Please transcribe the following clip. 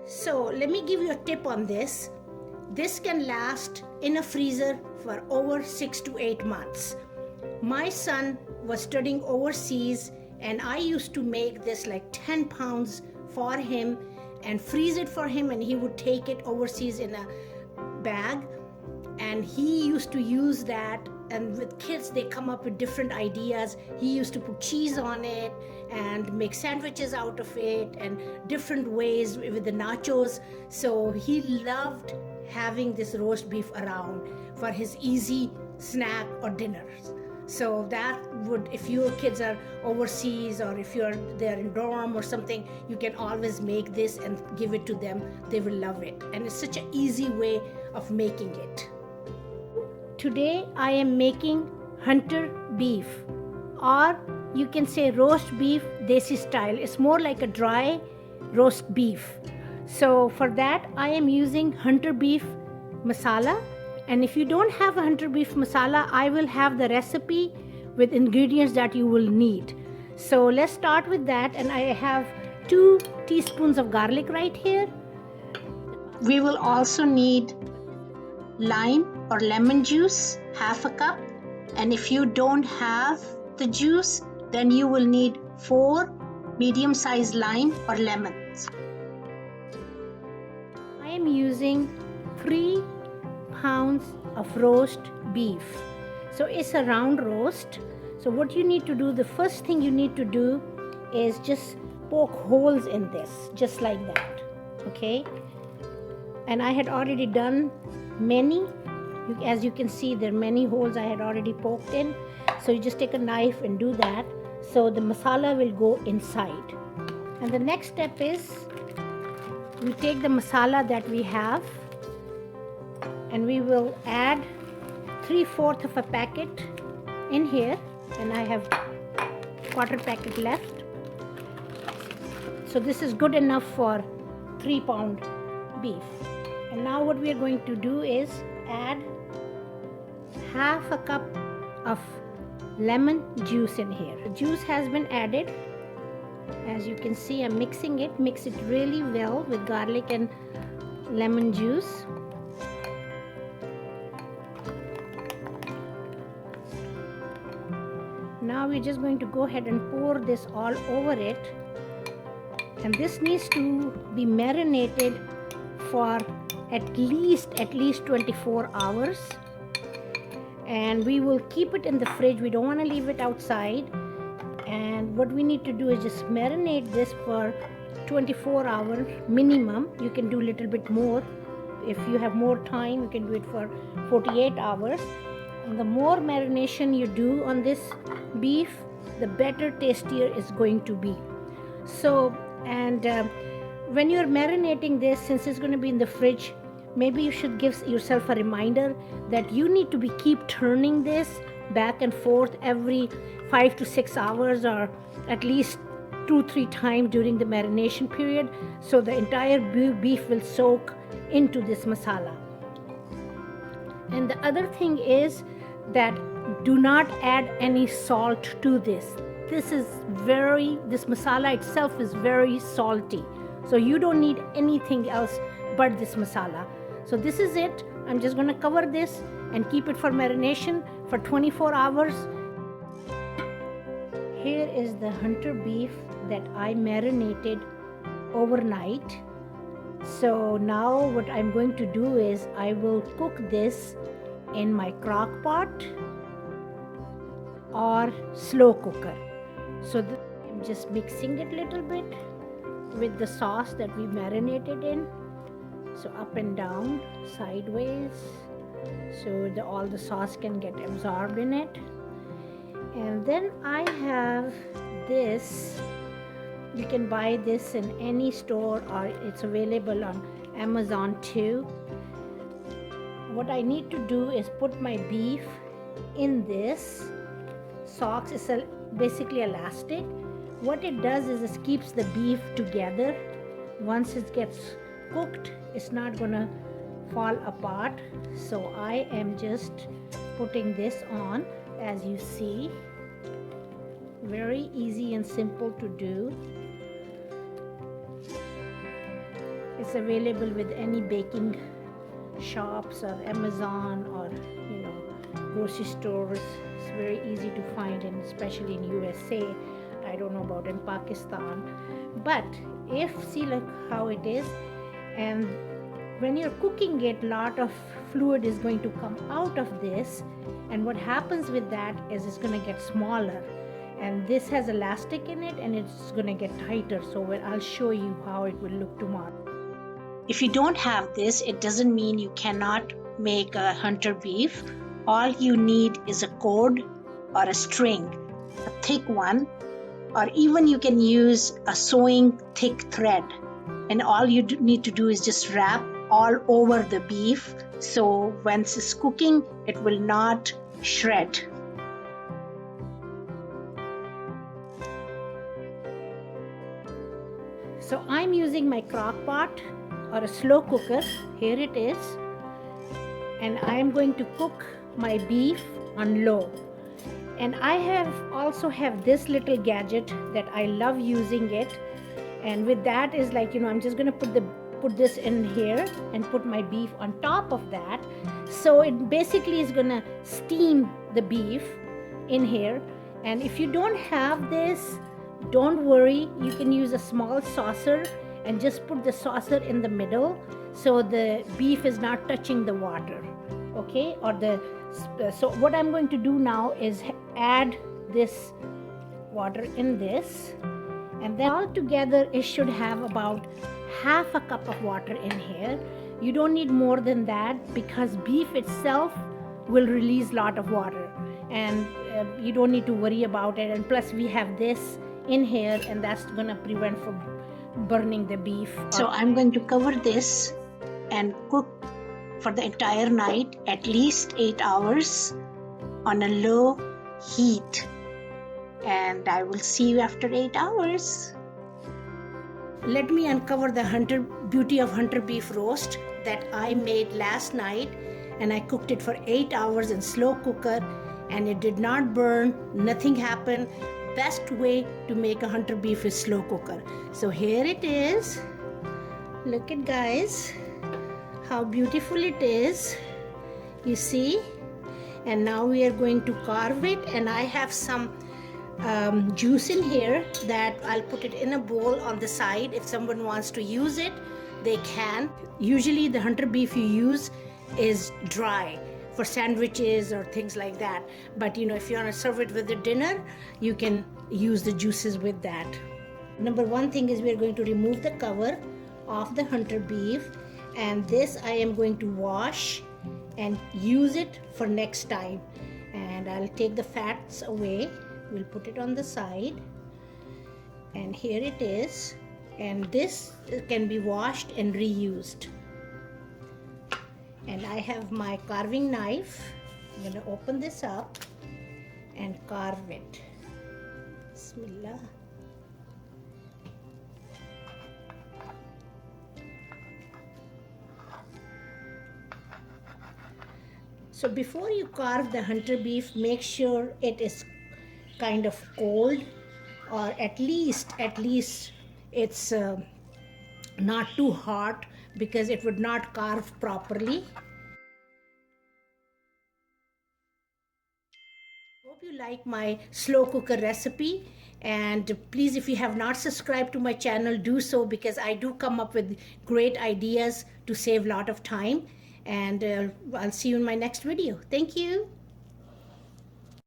So let me give you a tip on this. This can last in a freezer for over 6 to 8 months. My son was studying overseas and I used to make this like 10 pounds for him and freeze it for him, and he would take it overseas in a bag, and he used to use that. And with kids, they come up with different ideas. He used to put cheese on it and make sandwiches out of it and different ways with the nachos. So he loved having this roast beef around for his easy snack or dinners. So that would, if your kids are overseas or if they're in dorm or something, you can always make this and give it to them. They will love it. And it's such an easy way of making it. Today I am making hunter beef, or you can say roast beef desi style. It's more like a dry roast beef. So for that I am using hunter beef masala. And if you don't have a hunter beef masala, I will have the recipe with ingredients that you will need. So let's start with that. And I have 2 teaspoons of garlic right here. We will also need lime or lemon juice, half a cup. And if you don't have the juice, then you will need 4 medium-sized lime or lemons. I am using 3 pounds of roast beef. So it's a round roast. So what you need to do, the first thing you need to do is just poke holes in this, just like that. Okay? And I had already done many. As you can see, there are many holes I had already poked in. So you just take a knife and do that. So the masala will go inside. And the next step is we take the masala that we have and we will add 3/4 of a packet in here, and I have 1/4 packet left. So this is good enough for 3 pound beef. And now what we are going to do is add half a cup of lemon juice in here. The juice has been added. As you can see, I'm mixing it. Mix it really well with garlic and lemon juice. Now we're just going to go ahead and pour this all over it. And this needs to be marinated for at least 24 hours. And we will keep it in the fridge. We don't want to leave it outside. And what we need to do is just marinate this for 24 hours minimum. You can do a little bit more. If you have more time, you can do it for 48 hours. And the more marination you do on this beef, the better, tastier it's going to be. So, and when you're marinating this, since it's going to be in the fridge, maybe you should give yourself a reminder that you need to keep turning this back and forth every 5 to 6 hours, or at least 2-3 times during the marination period, so the entire beef will soak into this masala. And the other thing is that do not add any salt to this. This masala itself is very salty. So you don't need anything else but this masala. So this is it. I'm just going to cover this and keep it for marination for 24 hours. Here is the hunter beef that I marinated overnight. So now what I'm going to do is I will cook this in my crock pot or slow cooker. So I'm just mixing it a little bit with the sauce that we marinated in. So up and down, sideways, so all the sauce can get absorbed in it. And then I have this. You can buy this in any store, or it's available on Amazon too. What I need to do is put my beef in this socks. It's basically elastic. What it does is it keeps the beef together. Once it gets cooked, it's not gonna fall apart. So I am just putting this on, as you see. Very easy and simple to do. It's available with any baking shops or Amazon or grocery stores. It's very easy to find, and especially in USA. I don't know about in Pakistan, but see like how it is, and when you're cooking it, lot of fluid is going to come out of this, and what happens with that is it's going to get smaller, and this has elastic in it and it's going to get tighter. So I'll show you how it will look tomorrow. If you don't have this, it doesn't mean you cannot make a hunter beef. All you need is a cord or a string, a thick one, or even you can use a sewing thick thread. And all you need to do is just wrap all over the beef, so once it's cooking, it will not shred. So I'm using my crock pot or a slow cooker. Here it is. And I am going to cook my beef on low. And I also have this little gadget that I love using it. And with that is like, I'm just going to put this in here and put my beef on top of that. So it basically is going to steam the beef in here. And if you don't have this, don't worry, you can use a small saucer and just put the saucer in the middle so the beef is not touching the water. Okay, so what I'm going to do now is add this water in this, and then all together it should have about half a cup of water in here. You don't need more than that because beef itself will release a lot of water, and you don't need to worry about it. And plus we have this in here, and that's going to prevent from burning the beef. So I'm going to cover this and cook for the entire night, at least 8 hours on a low heat, and I will see you after 8 hours. Let me uncover the beauty of hunter beef roast that I made last night, and I cooked it for 8 hours in slow cooker, and it did not burn, nothing happened. Best way to make a hunter beef is slow cooker. So here it is. Look at, guys, how beautiful it is. You see? And now we are going to carve it, and I have some juice in here that I'll put it in a bowl on the side. If someone wants to use it, they can. Usually the hunter beef you use is dry for sandwiches or things like that, but if you want to serve it with the dinner, you can use the juices with that. Number one thing is we are going to remove the cover of the hunter beef, and this I am going to wash and use it for next time. And I'll take the fats away. We'll put it on the side, and here it is, and this can be washed and reused. And I have my carving knife. I'm going to open this up and carve it. Bismillah. So before you carve the hunter beef, make sure it is kind of cold, or at least it's not too hot, because it would not carve properly. Hope you like my slow cooker recipe, and please, if you have not subscribed to my channel, do so, because I do come up with great ideas to save a lot of time. And I'll see you in my next video. Thank you.